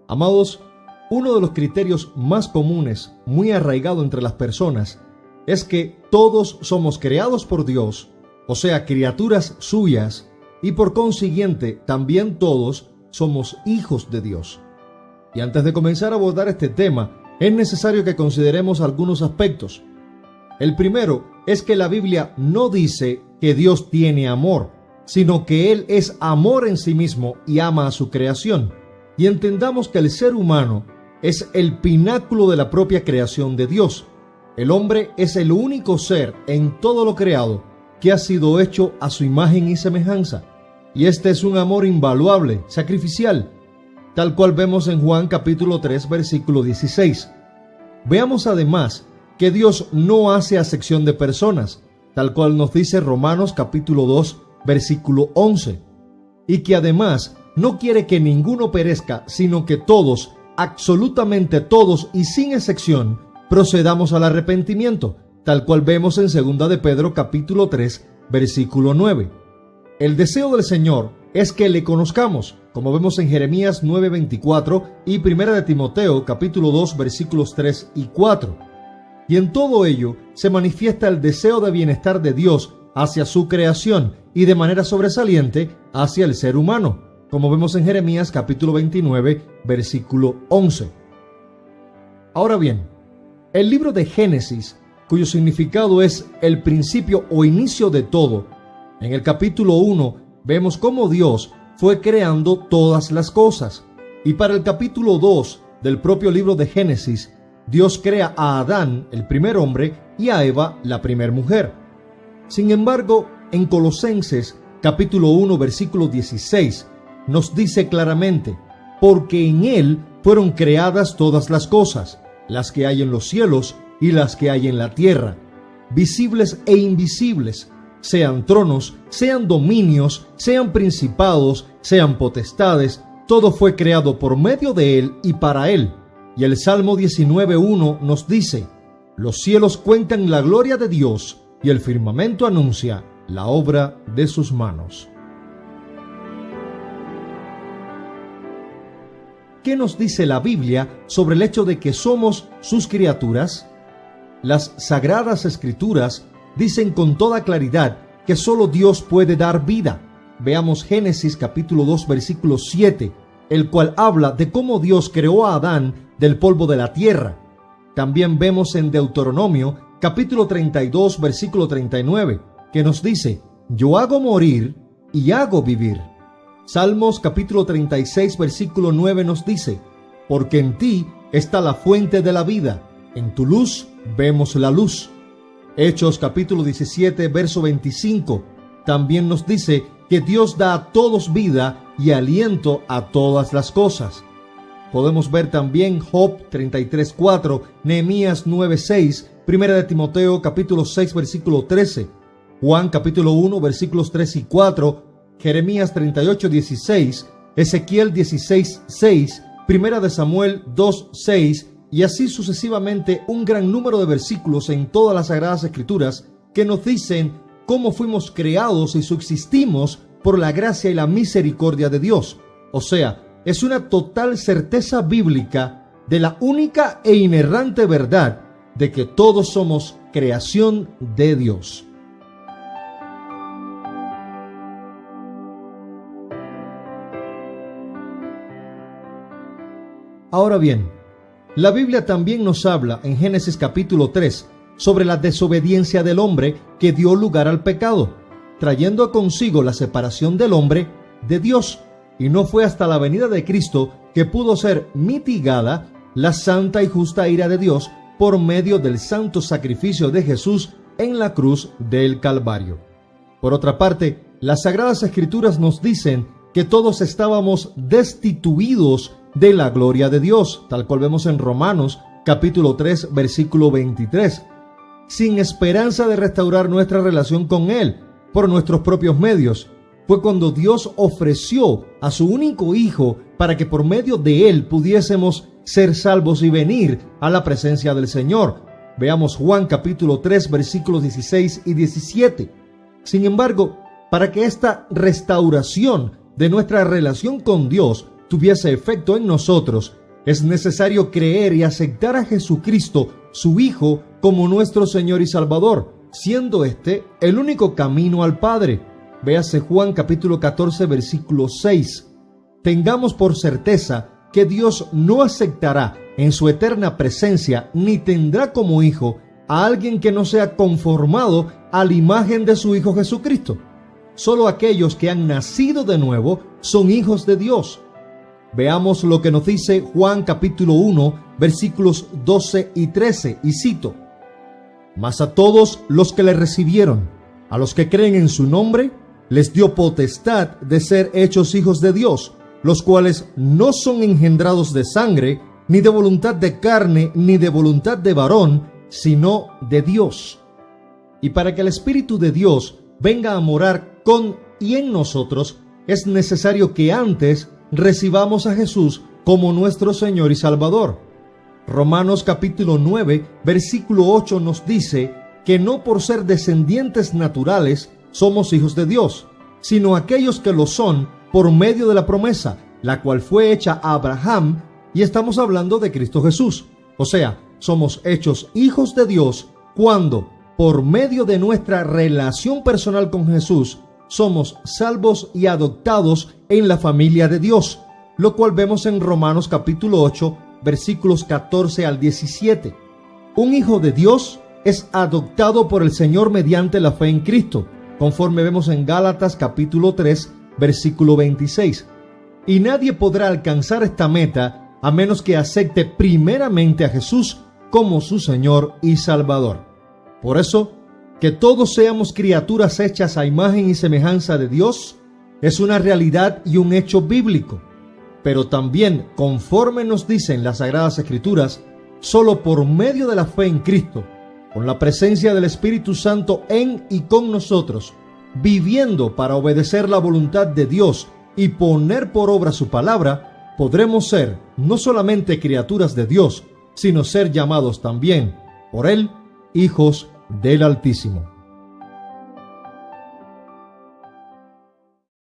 Amados, uno de los criterios más comunes, muy arraigado entre las personas, es que todos somos creados por Dios, o sea, criaturas suyas, y por consiguiente también todos somos hijos de Dios. Y antes de comenzar a abordar este tema, es necesario que consideremos algunos aspectos. El primero es que la Biblia no dice que Dios tiene amor, sino que Él es amor en sí mismo y ama a su creación. Y entendamos que el ser humano es el pináculo de la propia creación de Dios. El hombre es el único ser en todo lo creado que ha sido hecho a su imagen y semejanza. Y este es un amor invaluable, sacrificial, tal cual vemos en Juan capítulo 3, versículo 16. Veamos además que Dios no hace acepción de personas, tal cual nos dice Romanos capítulo 2, versículo 11. Y que además no quiere que ninguno perezca, sino que todos, absolutamente todos y sin excepción, procedamos al arrepentimiento, tal cual vemos en 2 de Pedro capítulo 3, versículo 9. El deseo del Señor es que le conozcamos, como vemos en Jeremías 9:24 y 1 de Timoteo capítulo 2, versículos 3 y 4. Y en todo ello se manifiesta el deseo de bienestar de Dios hacia su creación y de manera sobresaliente hacia el ser humano, como vemos en Jeremías capítulo 29, versículo 11. Ahora bien, el libro de Génesis, cuyo significado es el principio o inicio de todo, en el capítulo 1 vemos cómo Dios fue creando todas las cosas. Y para el capítulo 2 del propio libro de Génesis, Dios crea a Adán, el primer hombre, y a Eva, la primer mujer. Sin embargo, en Colosenses capítulo 1, versículo 16, nos dice claramente: porque en Él fueron creadas todas las cosas, las que hay en los cielos y las que hay en la tierra, visibles e invisibles, sean tronos, sean dominios, sean principados, sean potestades, todo fue creado por medio de Él y para Él. Y el Salmo 19:1 nos dice: los cielos cuentan la gloria de Dios y el firmamento anuncia la obra de sus manos. ¿Qué nos dice la Biblia sobre el hecho de que somos sus criaturas? Las Sagradas Escrituras dicen con toda claridad que solo Dios puede dar vida. Veamos Génesis capítulo 2, versículo 7, el cual habla de cómo Dios creó a Adán del polvo de la tierra. También vemos en Deuteronomio capítulo 32, versículo 39, que nos dice: yo hago morir y hago vivir. Salmos capítulo 36, versículo 9 nos dice: porque en ti está la fuente de la vida, en tu luz vemos la luz. Hechos capítulo 17, verso 25, también nos dice que Dios da a todos vida y aliento a todas las cosas. Podemos ver también Job 33:4, Nehemías 9:6, 1 de Timoteo capítulo 6, versículo 13, Juan capítulo 1, versículos 3 y 4, Jeremías 38:16, Ezequiel 16:6, 1 de Samuel 2:6, y así sucesivamente un gran número de versículos en todas las Sagradas Escrituras que nos dicen cómo fuimos creados y subsistimos por la gracia y la misericordia de Dios. O sea, es una total certeza bíblica de la única e inerrante verdad de que todos somos creación de Dios. Ahora bien, la Biblia también nos habla en Génesis capítulo 3 sobre la desobediencia del hombre que dio lugar al pecado, trayendo consigo la separación del hombre de Dios. Y no fue hasta la venida de Cristo que pudo ser mitigada la santa y justa ira de Dios por medio del santo sacrificio de Jesús en la cruz del Calvario. Por otra parte, las Sagradas Escrituras nos dicen que todos estábamos destituidos de la gloria de Dios, tal cual vemos en Romanos capítulo 3, versículo 23, sin esperanza de restaurar nuestra relación con Él por nuestros propios medios. Fue cuando Dios ofreció a su único Hijo para que por medio de Él pudiésemos ser salvos y venir a la presencia del Señor. Veamos Juan capítulo 3, versículos 16 y 17. Sin embargo, para que esta restauración de nuestra relación con Dios tuviese efecto en nosotros, es necesario creer y aceptar a Jesucristo, su Hijo, como nuestro Señor y Salvador, siendo este el único camino al Padre. Véase Juan capítulo 14, versículo 6. Tengamos por certeza que Dios no aceptará en su eterna presencia ni tendrá como hijo a alguien que no sea conformado a la imagen de su Hijo Jesucristo. Solo aquellos que han nacido de nuevo son hijos de Dios. Veamos lo que nos dice Juan capítulo 1, versículos 12 y 13, y cito: Mas a todos los que le recibieron, a los que creen en su nombre, les dio potestad de ser hechos hijos de Dios, los cuales no son engendrados de sangre, ni de voluntad de carne, ni de voluntad de varón, sino de Dios. Y para que el Espíritu de Dios venga a morar con y en nosotros, es necesario que antes recibamos a Jesús como nuestro Señor y Salvador. Romanos capítulo 9, versículo 8 nos dice que no por ser descendientes naturales somos hijos de Dios, sino aquellos que lo son por medio de la promesa, la cual fue hecha a Abraham, y estamos hablando de Cristo Jesús. O sea, somos hechos hijos de Dios cuando, por medio de nuestra relación personal con Jesús, somos salvos y adoptados en la familia de Dios, lo cual vemos en Romanos capítulo 8, versículos 14 al 17. Un hijo de Dios es adoptado por el Señor mediante la fe en Cristo, conforme vemos en Gálatas capítulo 3, versículo 26. Y nadie podrá alcanzar esta meta a menos que acepte primeramente a Jesús como su Señor y Salvador. Por eso, que todos seamos criaturas hechas a imagen y semejanza de Dios es una realidad y un hecho bíblico. Pero también, conforme nos dicen las Sagradas Escrituras, solo por medio de la fe en Cristo, con la presencia del Espíritu Santo en y con nosotros, viviendo para obedecer la voluntad de Dios y poner por obra su palabra, podremos ser no solamente criaturas de Dios, sino ser llamados también por Él hijos del Altísimo.